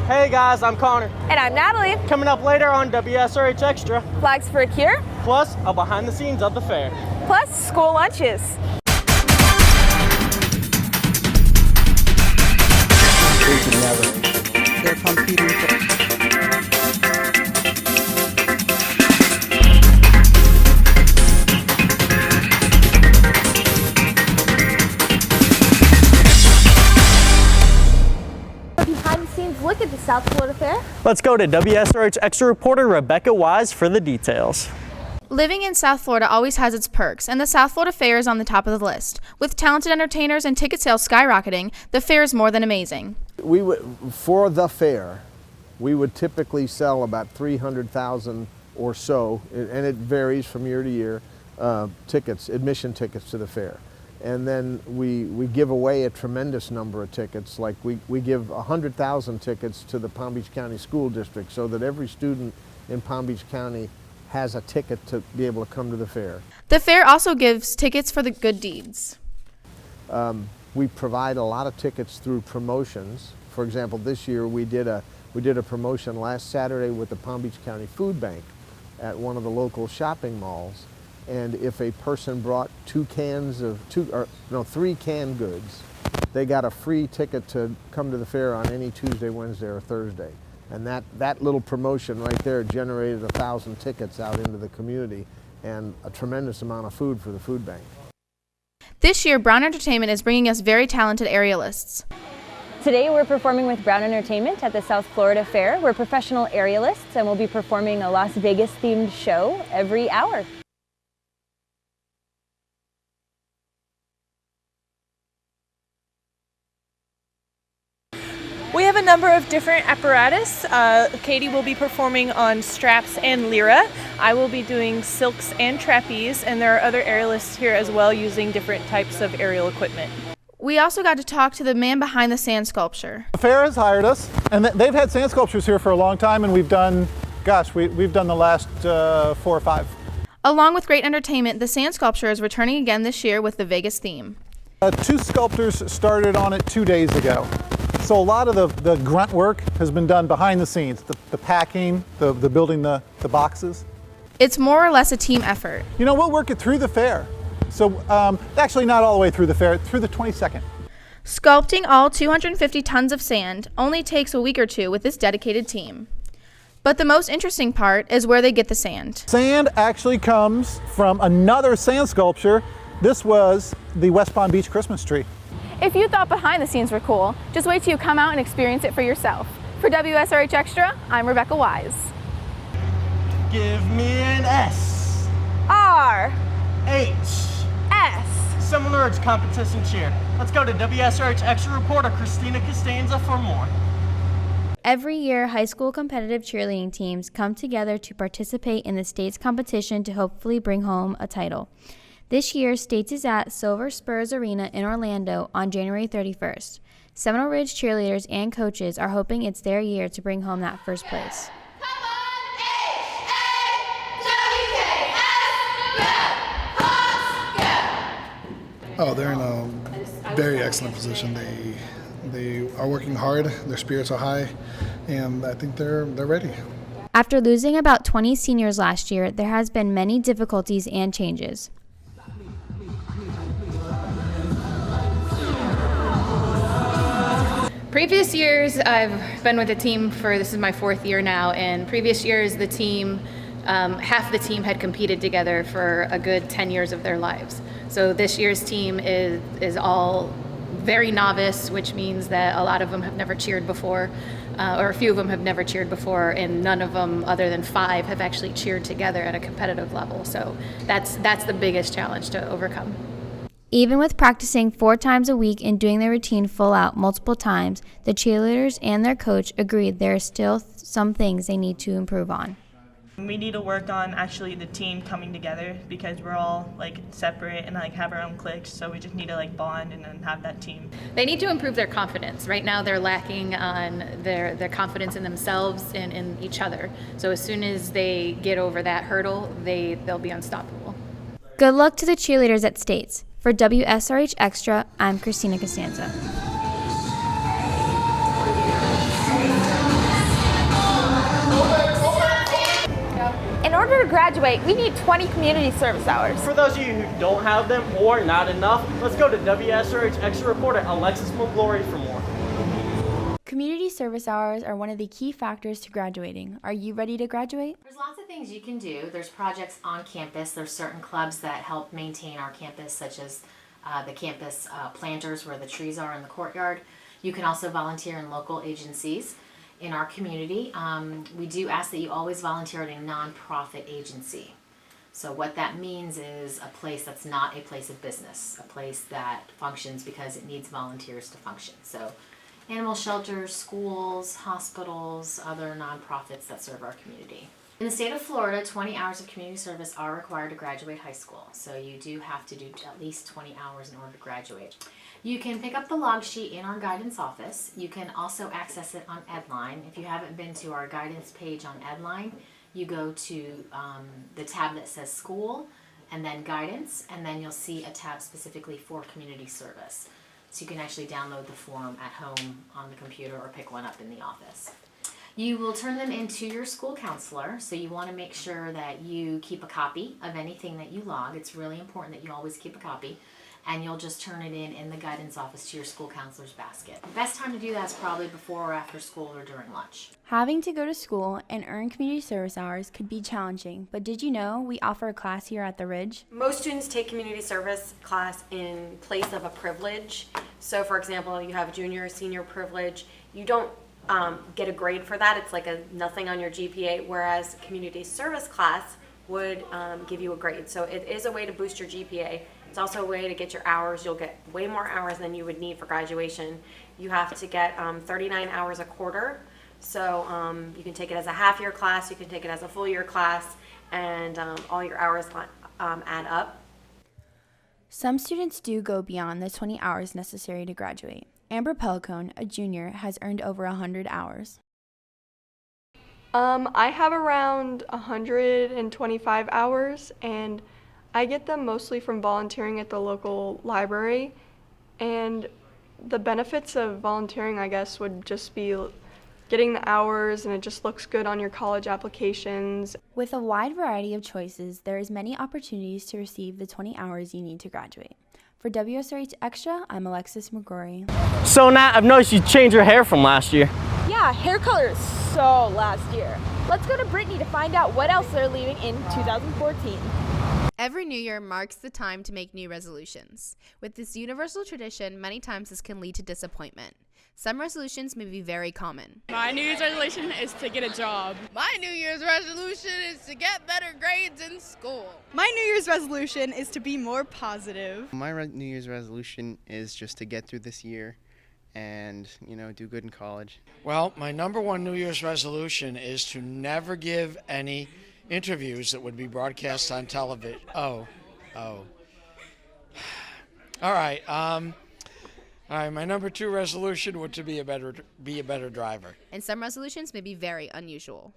Hey guys, I'm Connor. And I'm Natalie. Coming up later on WSRH Extra. Flags for a Cure. Plus, a behind the scenes of the fair. Plus, school lunches. They're competing for. Look at the South Florida Fair. Let's go to WSRH Extra reporter Rebecca Wise for the details. Living in South Florida always has its perks, and the South Florida Fair is on the top of the list. With talented entertainers and ticket sales skyrocketing, the fair is more than amazing. For the fair, we would typically sell about 300,000 or so, and it varies from year to year, admission tickets to the fair. And then we give away a tremendous number of tickets. Like we give 100,000 tickets to the Palm Beach County School District so that every student in Palm Beach County has a ticket to be able to come to the fair. The fair also gives tickets for the good deeds. We provide a lot of tickets through promotions. For example, this year we did a promotion last Saturday with the Palm Beach County Food Bank at one of the local shopping malls. And if a person brought three canned goods, they got a free ticket to come to the fair on any Tuesday, Wednesday, or Thursday. And that little promotion right there generated 1,000 tickets out into the community and a tremendous amount of food for the food bank. This year, Brown Entertainment is bringing us very talented aerialists. Today we're performing with Brown Entertainment at the South Florida Fair. We're professional aerialists and we'll be performing a Las Vegas themed show every hour. We have a number of different apparatus. Katie will be performing on straps and lyra. I will be doing silks and trapeze, and there are other aerialists here as well using different types of aerial equipment. We also got to talk to the man behind the sand sculpture. The fair has hired us, and they've had sand sculptures here for a long time, and we've done the last 4 or 5. Along with great entertainment, the sand sculpture is returning again this year with the Vegas theme. 2 sculptors started on it 2 days ago. So a lot of the grunt work has been done behind the scenes, the packing, the building the boxes. It's more or less a team effort. You know, we'll work it through the fair. So actually not all the way through the fair, through the 22nd. Sculpting all 250 tons of sand only takes a week or 2 with this dedicated team. But the most interesting part is where they get the sand. Sand actually comes from another sand sculpture. This was the West Palm Beach Christmas tree. If you thought behind the scenes were cool, just wait till you come out and experience it for yourself. For WSRH Extra, I'm Rebecca Wise. Give me an S. R. H. S. Seminole Ridge competition cheer. Let's go to WSRH Extra reporter Christina Costanza for more. Every year, high school competitive cheerleading teams come together to participate in the state's competition to hopefully bring home a title. This year, States is at Silver Spurs Arena in Orlando on January 31st. Seminole Ridge cheerleaders and coaches are hoping it's their year to bring home that first place. Oh, they're in a very excellent position. They are working hard, their spirits are high, and I think they're ready. After losing about 20 seniors last year, there has been many difficulties and changes. Previous years, I've been with the team this is my 4th year now, and previous years the team, half the team had competed together for a good 10 years of their lives. So this year's team is all very novice, which means that a lot of them have never cheered before, or a few of them have never cheered before, and none of them, other than 5, have actually cheered together at a competitive level. So that's the biggest challenge to overcome. Even with practicing 4 times a week and doing their routine full out multiple times, the cheerleaders and their coach agreed there are still some things they need to improve on. We need to work on actually the team coming together because we're all separate and have our own cliques, so we just need to bond and then have that team. They need to improve their confidence. Right now they're lacking on their confidence in themselves and in each other. So as soon as they get over that hurdle, they'll be unstoppable. Good luck to the cheerleaders at States. For WSRH Extra, I'm Christina Costanza. order to graduate, we need 20 community service hours. For those of you who don't have them or not enough, let's go to WSRH Extra Reporter Alexis McGlory for more. Community service hours are one of the key factors to graduating. Are you ready to graduate? There's lots of things you can do. There's projects on campus. There's certain clubs that help maintain our campus, such as the campus planters where the trees are in the courtyard. You can also volunteer in local agencies in our community. We do ask that you always volunteer at a nonprofit agency. So what that means is a place that's not a place of business, a place that functions because it needs volunteers to function. So animal shelters, schools, hospitals, other nonprofits that serve our community. In the state of Florida, 20 hours of community service are required to graduate high school. So you do have to do at least 20 hours in order to graduate. You can pick up the log sheet in our guidance office. You can also access it on Edline. If you haven't been to our guidance page on Edline, you go to the tab that says school and then guidance, and then you'll see a tab specifically for community service. So you can actually download the form at home on the computer or pick one up in the office. You will turn them into your school counselor, so you want to make sure that you keep a copy of anything that you log. It's really important that you always keep a copy, and you'll just turn it in the guidance office to your school counselor's basket. The best time to do that is probably before or after school or during lunch. Having to go to school and earn community service hours could be challenging, but did you know we offer a class here at the Ridge? Most students take community service class in place of a privilege. So for example, you have junior or senior privilege. You don't get a grade for that. It's like a nothing on your GPA, whereas community service class would give you a grade. So it is a way to boost your GPA. It's also a way to get your hours. You'll get way more hours than you would need for graduation. You have to get 39 hours a quarter. So you can take it as a half-year class, you can take it as a full-year class, and all your hours add up. Some students do go beyond the 20 hours necessary to graduate. Amber Pelicone, a junior, has earned over 100 hours. I have around 125 hours, and I get them mostly from volunteering at the local library. And the benefits of volunteering, I guess, would just be getting the hours, and it just looks good on your college applications. With a wide variety of choices, there is many opportunities to receive the 20 hours you need to graduate. For WSRH Extra, I'm Alexis McGrory. So Nat, I've noticed you changed your hair from last year. Yeah, hair color is so last year. Let's go to Brittany to find out what else they're leaving in 2014. Every new year marks the time to make new resolutions. With this universal tradition, many times this can lead to disappointment. Some resolutions may be very common. My New Year's resolution is to get a job. My New Year's resolution is to get better grades in school. My New Year's resolution is to be more positive. My New Year's resolution is just to get through this year and, do good in college. Well, my number one New Year's resolution is to never give any interviews that would be broadcast on television. All right. All right, my number two resolution would to be a better driver. And some resolutions may be very unusual.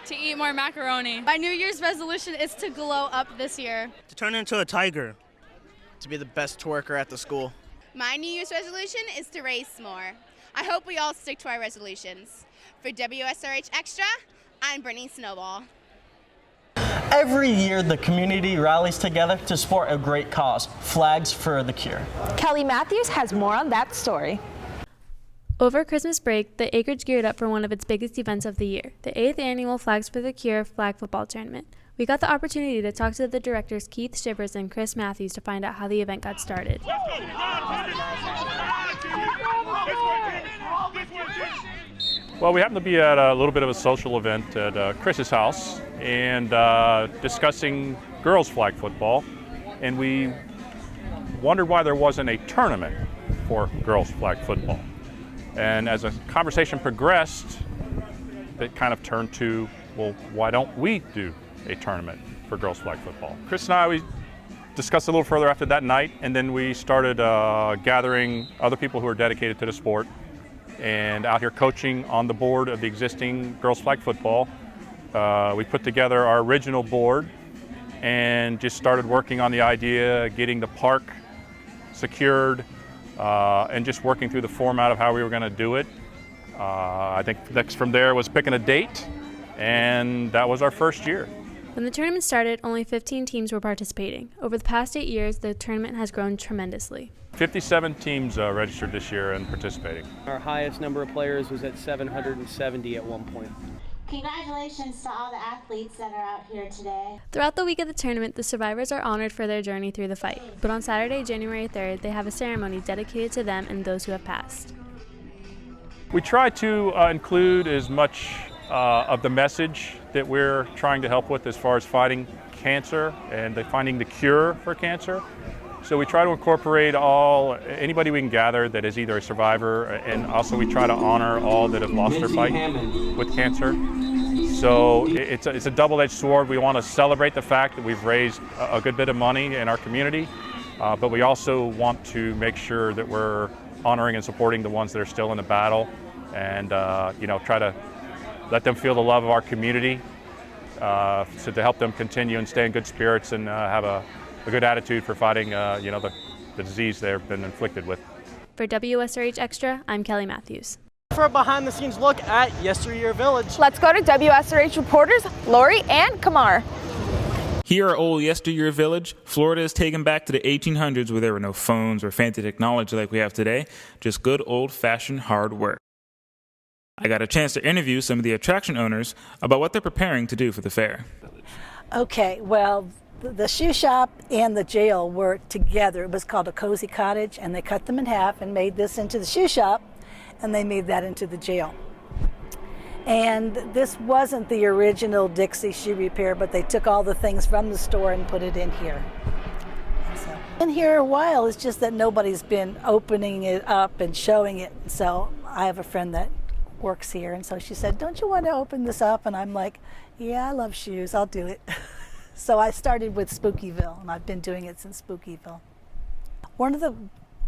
To eat more macaroni. My New Year's resolution is to glow up this year. To turn into a tiger. To be the best twerker at the school. My New Year's resolution is to race more. I hope we all stick to our resolutions. For WSRH Extra, I'm Brittany Snowball. Every year, the community rallies together to support a great cause, Flags for the Cure. Kelly Matthews has more on that story. Over Christmas break, the Acreage geared up for one of its biggest events of the year, the 8th annual Flags for the Cure flag football tournament. We got the opportunity to talk to the directors Keith Shivers and Chris Matthews to find out how the event got started. Well, we happen to be at a little bit of a social event at Chris's house and discussing girls flag football, and we wondered why there wasn't a tournament for girls flag football. And as the conversation progressed, it kind of turned to, well, why don't we do a tournament for girls flag football? Chris and I, we discussed a little further after that night, and then we started gathering other people who are dedicated to the sport and out here coaching on the board of the existing girls flag football. We put together our original board and just started working on the idea, getting the park secured, and just working through the format of how we were going to do it. I think next from there was picking a date, and that was our first year. When the tournament started, only 15 teams were participating. Over the past 8 years, the tournament has grown tremendously. 57 teams registered this year and participating. Our highest number of players was at 770 at one point. Congratulations to all the athletes that are out here today. Throughout the week of the tournament, the survivors are honored for their journey through the fight. But on Saturday, January 3rd, they have a ceremony dedicated to them and those who have passed. We try to include as much of the message that we're trying to help with as far as fighting cancer and finding the cure for cancer. So we try to incorporate anybody we can gather that is either a survivor, and also we try to honor all that have lost their fight with cancer. So it's a double-edged sword. We want to celebrate the fact that we've raised a good bit of money in our community, but we also want to make sure that we're honoring and supporting the ones that are still in the battle, and try to let them feel the love of our community, so to help them continue and stay in good spirits and have a good attitude for fighting the disease they've been inflicted with. For WSRH Extra, I'm Kelly Matthews. For a behind-the-scenes look at Yesteryear Village. Let's go to WSRH reporters Lori and Kamar. Here at old Yesteryear Village, Florida is taken back to the 1800s where there were no phones or fancy technology like we have today, just good old-fashioned hard work. I got a chance to interview some of the attraction owners about what they're preparing to do for the fair. Okay, well, the shoe shop and the jail worked together. It was called a cozy cottage, and they cut them in half and made this into the shoe shop, and they made that into the jail. And this wasn't the original Dixie shoe repair, but they took all the things from the store and put it in here. So, in here a while, it's just that nobody's been opening it up and showing it. So I have a friend that works here, and so she said, "Don't you want to open this up?" And I'm like, "Yeah, I love shoes, I'll do it." So I started with Spookyville, and I've been doing it since Spookyville. One of the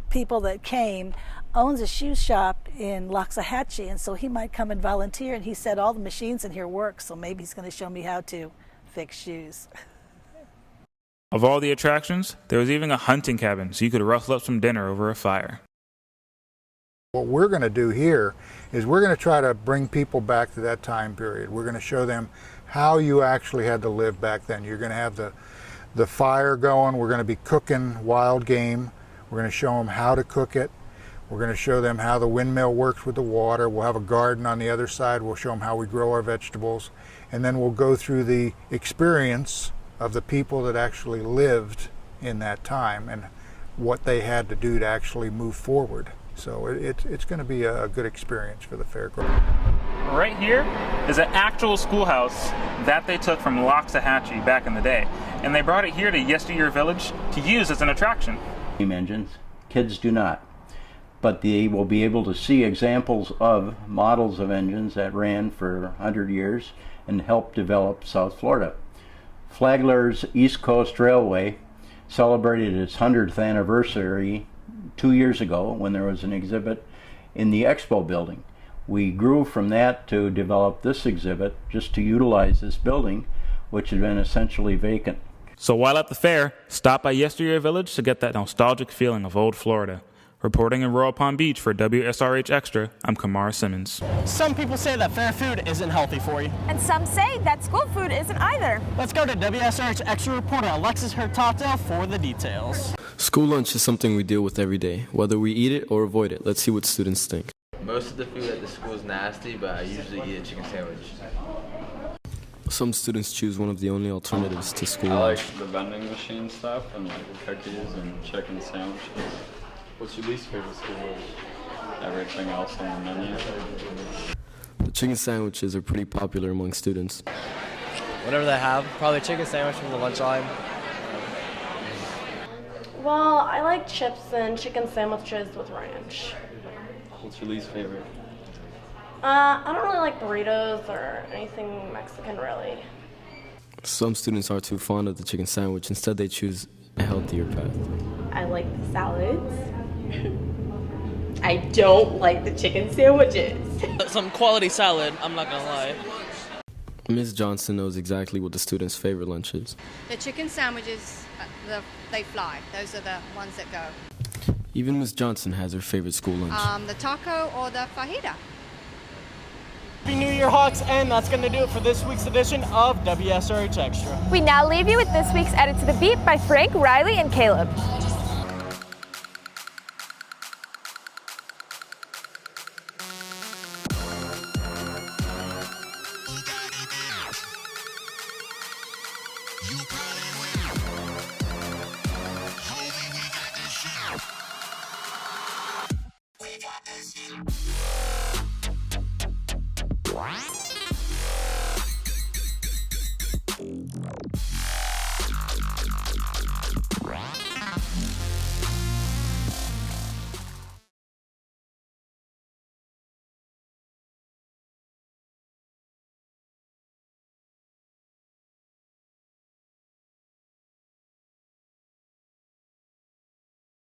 people that came owns a shoe shop in Loxahatchee, and so he might come and volunteer, and he said all the machines in here work, so maybe he's going to show me how to fix shoes. Of all the attractions, there was even a hunting cabin, so you could rustle up some dinner over a fire. What we're going to do here is we're going to try to bring people back to that time period. We're going to show them how you actually had to live back then. You're going to have the fire going. We're going to be cooking wild game. We're going to show them how to cook it. We're going to show them how the windmill works with the water. We'll have a garden on the other side. We'll show them how we grow our vegetables. And then we'll go through the experience of the people that actually lived in that time and what they had to do to actually move forward. So it's going to be a good experience for the fairground. Right here is an actual schoolhouse that they took from Loxahatchee back in the day, and they brought it here to Yesteryear Village to use as an attraction. Engines, kids do not, but they will be able to see examples of models of engines that ran for 100 years and helped develop South Florida. Flagler's East Coast Railway celebrated its 100th anniversary 2 years ago when there was an exhibit in the Expo building. We grew from that to develop this exhibit just to utilize this building, which had been essentially vacant. So while at the fair, stop by Yesteryear Village to get that nostalgic feeling of old Florida. Reporting in Royal Palm Beach for WSRH Extra, I'm Kamar Simmons. Some people say that fair food isn't healthy for you. And some say that school food isn't either. Let's go to WSRH Extra reporter Alexis Hurtado for the details. School lunch is something we deal with every day, whether we eat it or avoid it. Let's see what students think. Most of the food at the school is nasty, but I usually eat a chicken sandwich. Some students choose one of the only alternatives to school I lunch. like the vending machine stuff and like cookies and chicken sandwiches. What's your least favorite school lunch? Everything else on the menu. The chicken sandwiches are pretty popular among students. Whatever they have, probably chicken sandwich from the lunch line. Well, I like chips and chicken sandwiches with ranch. What's your least favorite? I don't really like burritos or anything Mexican, really. Some students are too fond of the chicken sandwich. Instead, they choose a healthier path. I like the salads. I don't like the chicken sandwiches. Some quality salad, I'm not gonna lie. Ms. Johnson knows exactly what the students' favorite lunch is. The chicken sandwiches, they fly. Those are the ones that go. Even Ms. Johnson has her favorite school lunch. The taco or the fajita. Happy New Year, Hawks, and that's going to do it for this week's edition of WSRH Extra. We now leave you with this week's Edit to the Beat by Frank, Riley, and Caleb. We got this.